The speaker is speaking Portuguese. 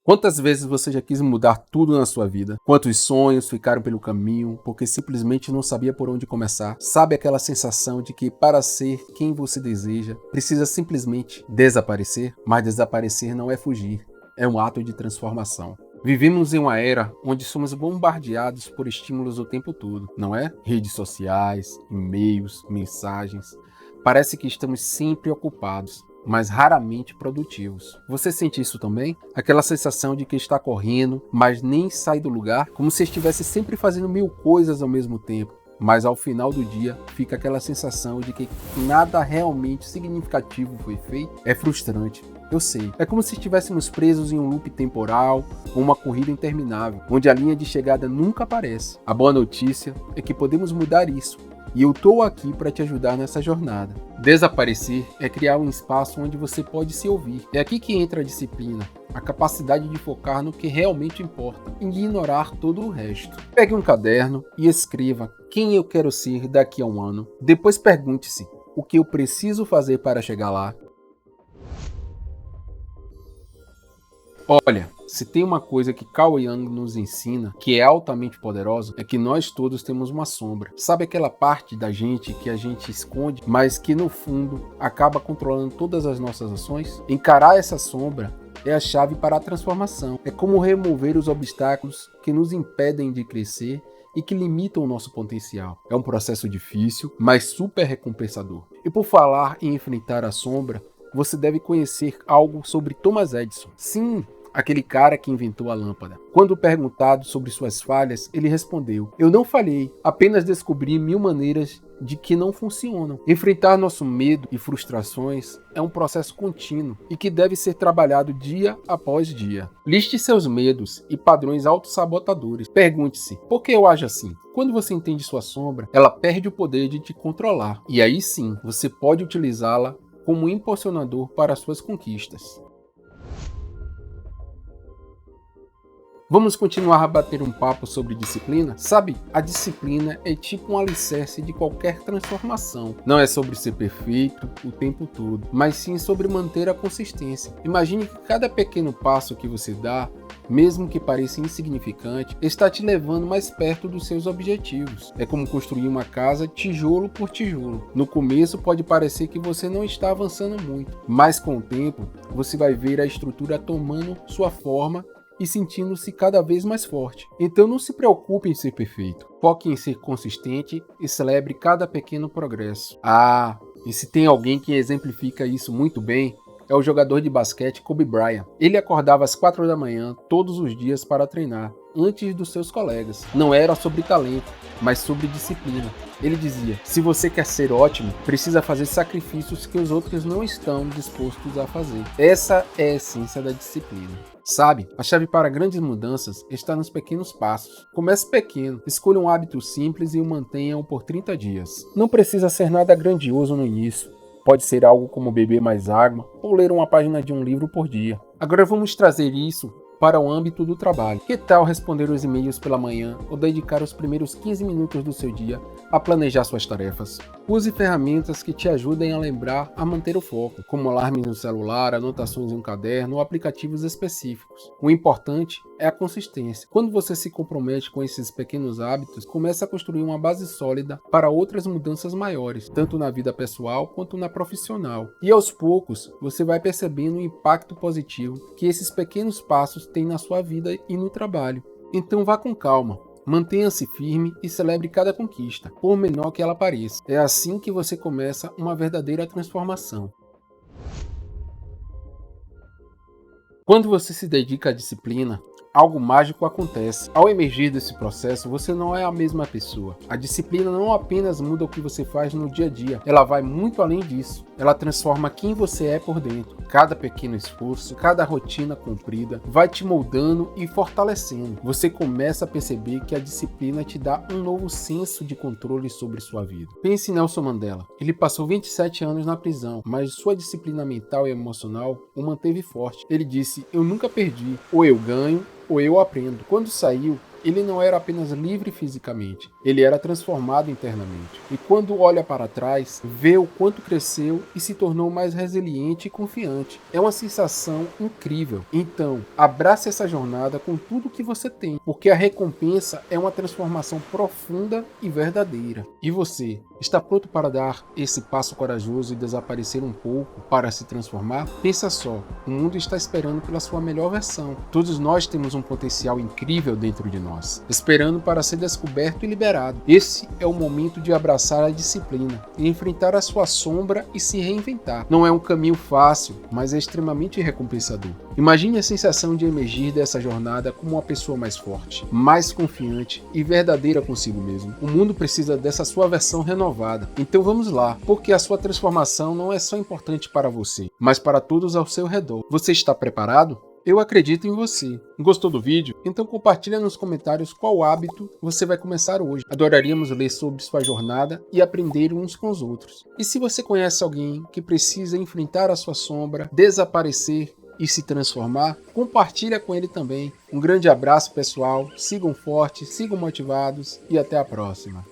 Quantas vezes você já quis mudar tudo na sua vida? Quantos sonhos ficaram pelo caminho porque simplesmente não sabia por onde começar? Sabe aquela sensação de que para ser quem você deseja, precisa simplesmente desaparecer? Mas desaparecer não é fugir, é um ato de transformação. Vivemos em uma era onde somos bombardeados por estímulos o tempo todo, não é? Redes sociais, e-mails, mensagens. Parece que estamos sempre ocupados, mas raramente produtivos. Você sente isso também? Aquela sensação de que está correndo, mas nem sai do lugar, como se estivesse sempre fazendo mil coisas ao mesmo tempo. Mas ao final do dia, fica aquela sensação de que nada realmente significativo foi feito. É frustrante, eu sei. É como se estivéssemos presos em um loop temporal ou uma corrida interminável, onde a linha de chegada nunca aparece. A boa notícia é que podemos mudar isso. E eu estou aqui para te ajudar nessa jornada. Desaparecer é criar um espaço onde você pode se ouvir. É aqui que entra a disciplina, a capacidade de focar no que realmente importa e ignorar todo o resto. Pegue um caderno e escreva quem eu quero ser daqui a um ano. Depois pergunte-se o que eu preciso fazer para chegar lá. Olha, se tem uma coisa que Carl Jung nos ensina, que é altamente poderosa, é que nós todos temos uma sombra. Sabe aquela parte da gente que a gente esconde, mas que no fundo acaba controlando todas as nossas ações? Encarar essa sombra é a chave para a transformação. É como remover os obstáculos que nos impedem de crescer e que limitam o nosso potencial. É um processo difícil, mas super recompensador. E por falar em enfrentar a sombra, você deve conhecer algo sobre Thomas Edison. Sim, aquele cara que inventou a lâmpada. Quando perguntado sobre suas falhas, ele respondeu: "Eu não falhei, apenas descobri 1000 maneiras de que não funcionam." Enfrentar nosso medo e frustrações é um processo contínuo e que deve ser trabalhado dia após dia. Liste seus medos e padrões autossabotadores. Pergunte-se: por que eu ajo assim? Quando você entende sua sombra, ela perde o poder de te controlar. E aí sim, você pode utilizá-la como impulsionador para suas conquistas. Vamos continuar a bater um papo sobre disciplina? Sabe, a disciplina é tipo um alicerce de qualquer transformação. Não é sobre ser perfeito o tempo todo, mas sim sobre manter a consistência. Imagine que cada pequeno passo que você dá, mesmo que pareça insignificante, está te levando mais perto dos seus objetivos. É como construir uma casa tijolo por tijolo. No começo pode parecer que você não está avançando muito, mas com o tempo você vai ver a estrutura tomando sua forma e sentindo-se cada vez mais forte. Então não se preocupe em ser perfeito. Foque em ser consistente e celebre cada pequeno progresso. E se tem alguém que exemplifica isso muito bem, é o jogador de basquete Kobe Bryant. Ele acordava às 4 da manhã todos os dias para treinar, antes dos seus colegas. Não era sobre talento, mas sobre disciplina. Ele dizia: se você quer ser ótimo, precisa fazer sacrifícios que os outros não estão dispostos a fazer. Essa é a essência da disciplina. Sabe, a chave para grandes mudanças está nos pequenos passos. Comece pequeno, escolha um hábito simples e o mantenha por 30 dias. Não precisa ser nada grandioso no início. Pode ser algo como beber mais água ou ler uma página de um livro por dia. Agora vamos trazer isso para o âmbito do trabalho. Que tal responder os e-mails pela manhã ou dedicar os primeiros 15 minutos do seu dia a planejar suas tarefas? Use ferramentas que te ajudem a lembrar a manter o foco, como alarmes no celular, anotações em um caderno ou aplicativos específicos. O importante é a consistência. Quando você se compromete com esses pequenos hábitos, começa a construir uma base sólida para outras mudanças maiores, tanto na vida pessoal quanto na profissional. E aos poucos, você vai percebendo o impacto positivo que esses pequenos passos têm na sua vida e no trabalho. Então vá com calma. Mantenha-se firme e celebre cada conquista, por menor que ela pareça. É assim que você começa uma verdadeira transformação. Quando você se dedica à disciplina, algo mágico acontece. Ao emergir desse processo, você não é a mesma pessoa. A disciplina não apenas muda o que você faz no dia a dia, ela vai muito além disso. Ela transforma quem você é por dentro. Cada pequeno esforço, cada rotina cumprida vai te moldando e fortalecendo. Você começa a perceber que a disciplina te dá um novo senso de controle sobre sua vida. Pense em Nelson Mandela. Ele passou 27 anos na prisão, mas sua disciplina mental e emocional o manteve forte. Ele disse: "Eu nunca perdi, ou eu ganho, ou eu aprendo." Quando saiu, ele não era apenas livre fisicamente, ele era transformado internamente. E quando olha para trás, vê o quanto cresceu e se tornou mais resiliente e confiante. É uma sensação incrível. Então, abrace essa jornada com tudo que você tem, porque a recompensa é uma transformação profunda e verdadeira. E você, está pronto para dar esse passo corajoso e desaparecer um pouco para se transformar? Pensa só, o mundo está esperando pela sua melhor versão. Todos nós temos um potencial incrível dentro de nós, esperando para ser descoberto e liberado. Esse é o momento de abraçar a disciplina e enfrentar a sua sombra e se reinventar. Não é um caminho fácil, mas é extremamente recompensador. Imagine a sensação de emergir dessa jornada como uma pessoa mais forte, mais confiante e verdadeira consigo mesmo. O mundo precisa dessa sua versão renovada. Então vamos lá, porque a sua transformação não é só importante para você, mas para todos ao seu redor. Você está preparado? Eu acredito em você. Gostou do vídeo? Então compartilha nos comentários qual hábito você vai começar hoje. Adoraríamos ler sobre sua jornada e aprender uns com os outros. E se você conhece alguém que precisa enfrentar a sua sombra, desaparecer e se transformar, compartilha com ele também. Um grande abraço, pessoal. Sigam fortes, sigam motivados e até a próxima.